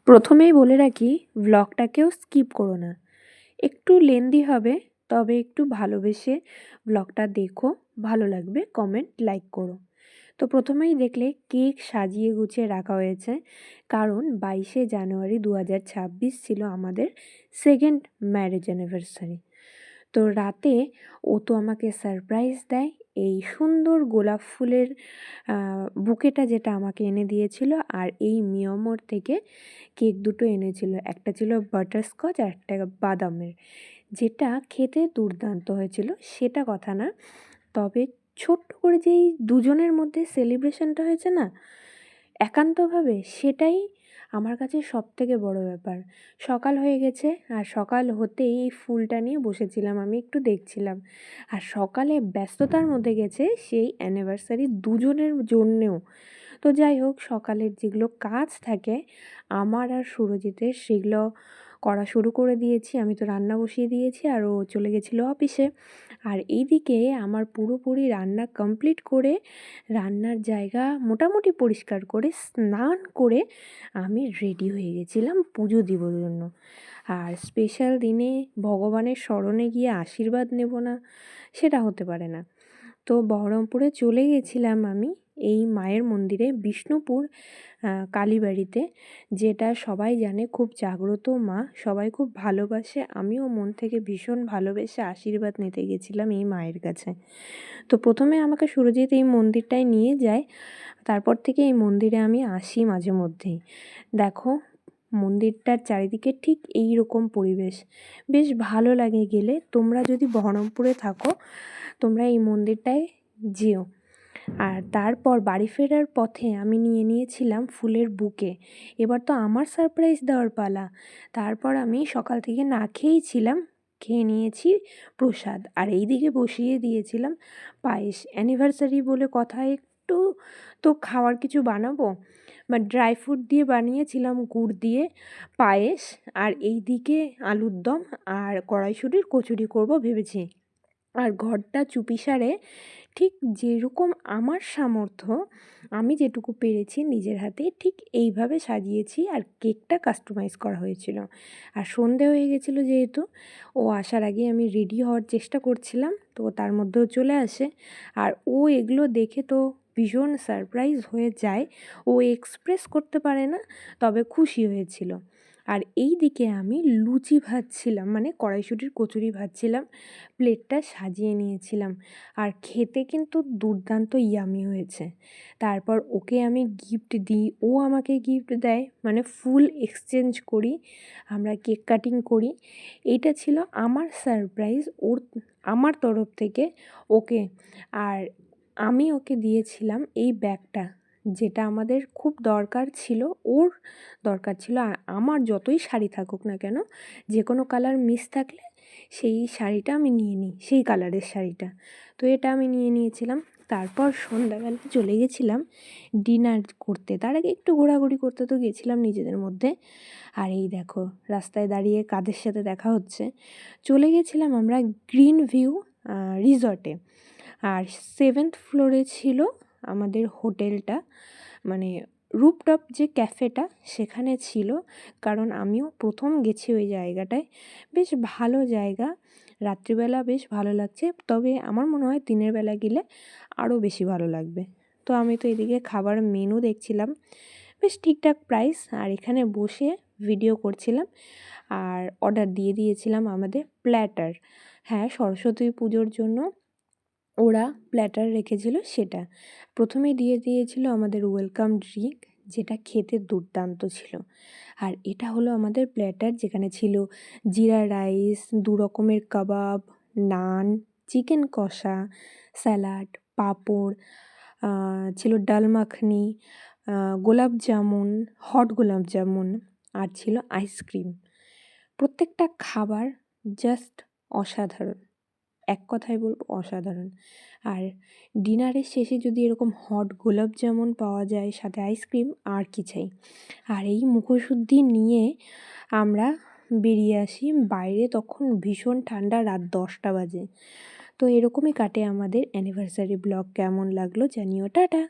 প্রথমেই বলে রাখি, ভ্লগটাকেও স্কিপ করো না। একটু লেন্দি হবে, তবে একটু ভালোবেসে ভ্লগটা দেখো, ভালো লাগবে, কমেন্ট, লাইক করো। তো প্রথমেই দেখলে কেক সাজিয়ে গুছিয়ে রাখা হয়েছে, কারণ 22শে জানুয়ারি 2026 ছিল আমাদের সেকেন্ড ম্যারেজ অ্যানিভার্সারি। তো রাতে ও তো আমাকে সারপ্রাইজ দেয়, এই সুন্দর গোলাপ ফুলের বুকেটা যেটা আমাকে এনে দিয়েছিল, আর এই মিয়ামোর থেকে কেক দুটো এনেছিল। একটা ছিল বাটারস্কচ আর একটা বাদামের, যেটা খেতে দুর্দান্ত হয়েছিল, সেটা কথা না। তবে ছোট্ট করে যেই দুজনের মধ্যে সেলিব্রেশনটা হয়েছে না একান্তভাবে, সেটাই আমার কাছে সবথেকে বড় ব্যাপার। সকাল হয়ে গেছে, আর সকাল হতেই এই ফুলটা নিয়ে বসেছিলাম, আমি একটু দেখছিলাম। আর সকালে ব্যস্ততার মধ্যে গেছে সেই অ্যানিভার্সারি দুজনের জন্যেও। তো যাই হোক, সকালের যেগুলো কাজ থাকে আমার আর সুরজিতের, সেগুলো করা শুরু করে দিয়েছি। আমি তো রান্না বসিয়ে দিয়েছি, আর ও চলে গেছিলো অফিসে। আর এইদিকে আমার পুরোপুরি রান্না কমপ্লিট করে, রান্নার জায়গা মোটামুটি পরিষ্কার করে, স্নান করে আমি রেডি হয়ে গেছিলাম পুজো দেবার জন্য। আর স্পেশাল দিনে ভগবানের শরণে গিয়ে আশীর্বাদ নেব না, সেটা হতে পারে না। তো বহরমপুরে চলে গেছিলাম আমি এই মায়ের মন্দিরে, বিষ্ণুপুর কালীবাড়িতে, যেটা সবাই জানে খুব জাগ্রত মা, সবাই খুব ভালোবাসে। আমিও মন থেকে ভীষণ ভালোবেসে আশীর্বাদ নিতে গেছিলাম এই মায়ের কাছে। তো প্রথমে আমাকে সুরজিৎ এই মন্দিরটায় নিয়ে যায়, তারপর থেকে এই মন্দিরে আমি আসি মাঝে মধ্যেই। দেখো, মন্দিরটার চারিদিকে ঠিক এই রকম পরিবেশ, বেশ ভালো লাগে গেলে। তোমরা যদি বহরমপুরে থাকো, তোমরা এই মন্দিরটায় যেও। আর তারপর বাড়ি ফেরার পথে আমি নিয়ে নিয়েছিলাম ফুলের বুকে। এবার তো আমার সারপ্রাইজ দেওয়ার পালা। তারপর আমি সকাল থেকে না খেয়েই ছিলাম, খেয়ে নিয়েছি প্রসাদ, আর এই দিকে বসিয়ে দিয়েছিলাম পায়েস। অ্যানিভার্সারি বলে কথা, একটু তো খাওয়ার কিছু বানাবো, বা ড্রাই ফ্রুট দিয়ে বানিয়েছিলাম, গুড় দিয়ে পায়েস। আর এই দিকে আলুর দম আর কড়াইশুঁটির কচুরি করব ভেবেছি। আর ঘরটা চুপিসারে ঠিক যেরকম আমার সামর্থ্য, আমি যেটুকু পেরেছি নিজের হাতে ঠিক এইভাবে সাজিয়েছি। আর কেকটা কাস্টমাইজ করা হয়েছিল। আর সন্ধে হয়ে গেছিলো যেহেতু, ও আসার আগে আমি রেডি হওয়ার চেষ্টা করছিলাম, তো তার মধ্যেও চলে আসে। আর ও এগুলো দেখে তো ভীষণ সারপ্রাইজ হয়ে যায়, ও এক্সপ্রেস করতে পারে না, তবে খুশি হয়েছিল। আর এই দিকে আমি লুচি ভাজছিলাম, মানে কড়াইশুঁটির কচুরি ভাজছিলাম, প্লেটটা সাজিয়ে নিয়েছিলাম। আর খেতে কিন্তু দুর্দান্ত ইয়ামি হয়েছে। তারপর ওকে আমি গিফট দিই, ও আমাকে গিফট দেয়, মানে ফুল এক্সচেঞ্জ করি, আমরা কেক কাটিং করি। এইটা ছিল আমার সারপ্রাইজ আমার তরফ থেকে ওকে। আর আমি ওকে দিয়েছিলাম এই ব্যাগটা, যেটা আমাদের খুব দরকার ছিল, ওর দরকার ছিল। আর আমার যতই শাড়ি থাকুক না কেন, যে কোনো কালার মিস থাকলে সেই শাড়িটা আমি নিয়ে নিই, সেই কালারের শাড়িটা। তো এটা আমি নিয়ে নিয়েছিলাম। তারপর সন্ধ্যাবেলা চলে গেছিলাম ডিনার করতে, তার আগে একটু ঘোরাঘুরি করতে তো গেছিলাম নিজেদের মধ্যে। আর এই দেখো, রাস্তায় দাঁড়িয়ে কাদের সাথে দেখা হচ্ছে। চলে গেছিলাম আমরা গ্রিন ভিউ রিসর্টে। আর 7th ফ্লোরে ছিল আমাদের হোটেলটা, মানে রুপটপ যে ক্যাফেটা সেখানে ছিল। কারণ আমিও প্রথম গেছি ওই জায়গাটায়, বেশ ভালো জায়গা, রাত্রিবেলা বেশ ভালো লাগছে। তবে আমার মনে হয় দিনের বেলা গেলে আরও বেশি ভালো লাগবে। তো আমি তো এদিকে খাবার মেনু দেখছিলাম, বেশ ঠিকঠাক প্রাইস, আর এখানে বসে ভিডিও করছিলাম। আর অর্ডার দিয়ে দিয়েছিলাম আমাদের প্ল্যাটার। হ্যাঁ, সরস্বতী পুজোর জন্য ওরা প্ল্যাটার রেখেছিল সেটা। প্রথমেই দিয়ে দিয়েছিল আমাদের ওয়েলকাম ড্রিঙ্ক, যেটা খেতে দুর্দান্ত ছিল। আর এটা হলো আমাদের প্ল্যাটার, যেখানে ছিল জিরা রাইস, 2 রকমের কাবাব, নান, চিকেন কষা, স্যালাড, পাঁপড়, ছিল ডাল মাখনি, গোলাপ জামুন, হট গোলাপ জামুন, আর ছিল আইসক্রিম। প্রত্যেকটা খাবার জাস্ট অসাধারণ, এক কথায় বলবো অসাধারণ। আর ডিনারের শেষে যদি এরকম হট গোলাপ জামুন পাওয়া যায় সাথে আইসক্রিম, আর কি চাই। আর এই মুখশুদ্ধি নিয়ে আমরা বেরিয়ে আসি বাইরে, তখন ভীষণ ঠান্ডা, রাত 10টা বাজে। তো এরকমই কাটে আমাদের অ্যানিভার্সারি ব্লগ। কেমন লাগলো জানিও, টাটা।